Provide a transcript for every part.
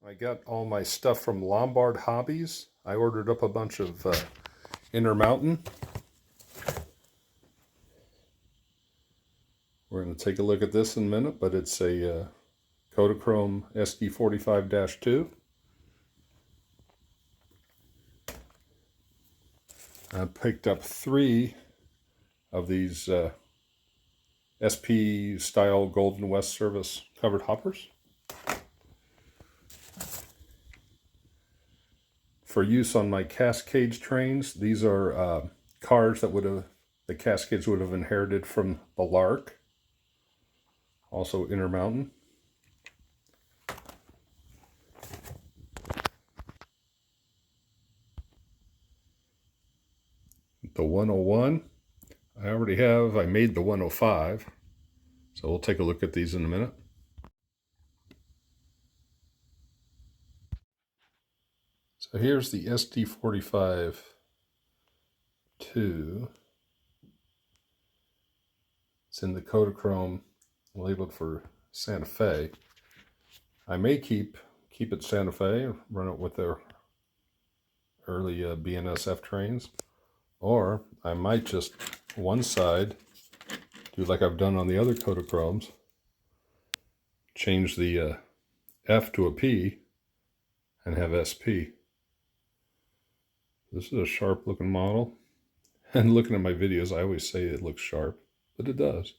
I got all my stuff from Lombard Hobbies. I ordered up a bunch of Intermountain. We're going to take a look at this in a minute, but it's a Kodachrome SD45-2. I picked up 3 of these SP style Golden West service covered hoppers for use on my Cascades trains. These are cars that the Cascades would have inherited from the Lark, also Intermountain. The 101, I made the 105, so we'll take a look at these in a minute. So here's the SD45-2. It's in the Kodachrome, labeled for Santa Fe. I may keep it Santa Fe, run it with their early BNSF trains, or I might just one side do like I've done on the other Kodachromes, change the F to a P and have SP. This is a sharp looking model, and looking at my videos I always say it looks sharp, but it does.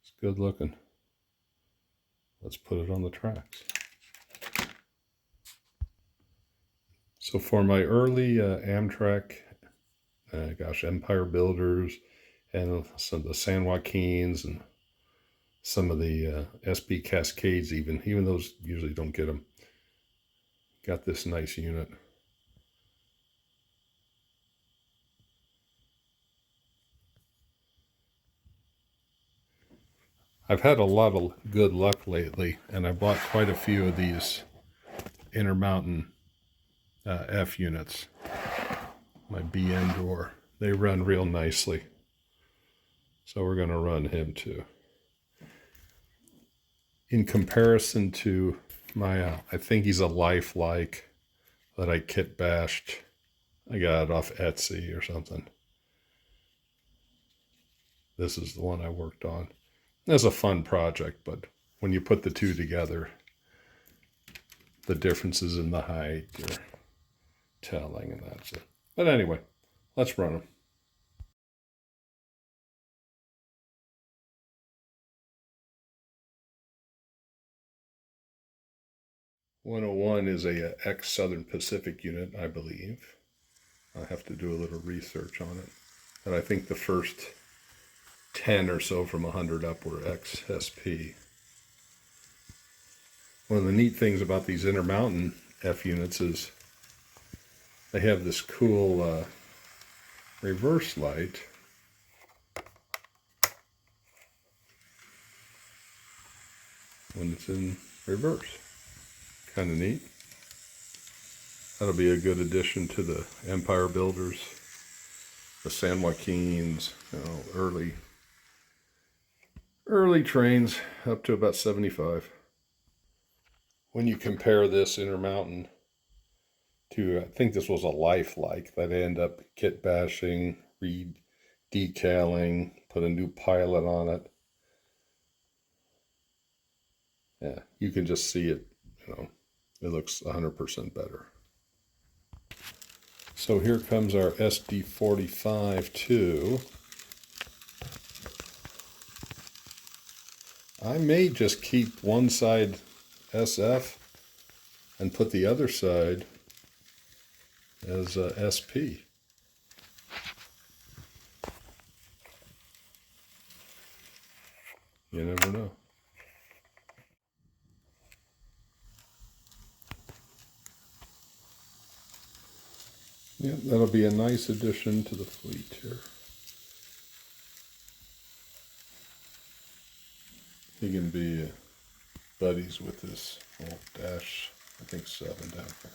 It's good looking. Let's put it on the tracks. So for my early Amtrak, Empire Builders, and some of the San Joaquins, and some of the SP Cascades even those usually don't get them. Got this nice unit. I've had a lot of good luck lately, and I bought quite a few of these Intermountain F units. My BN drawer. They run real nicely. So we're going to run him too. In comparison to my, I think he's a lifelike that I kit bashed. I got it off Etsy or something. This is the one I worked on. It's a fun project, but when you put the two together, the differences in the height, you're telling, and that's it. But anyway, let's run them. .101 is a ex-Southern Pacific unit, I believe. I have to do a little research on it. But I think the first 10 or so from 100 up were ex-SP. One of the neat things about these Intermountain F units is they have this cool reverse light. When it's in reverse. Kind of neat. That'll be a good addition to the Empire Builders, the San Joaquins, early trains up to about 75. When you compare this Intermountain to, I think this was a lifelike that I end up kit bashing, re-decaling, put a new pilot on it. Yeah, you can just see it, it looks 100% better. So here comes our SD45-2. I may just keep one side SF and put the other side as SP. You never know. Yeah, that'll be a nice addition to the fleet here. He can be buddies with this old dash, I think 7 down here.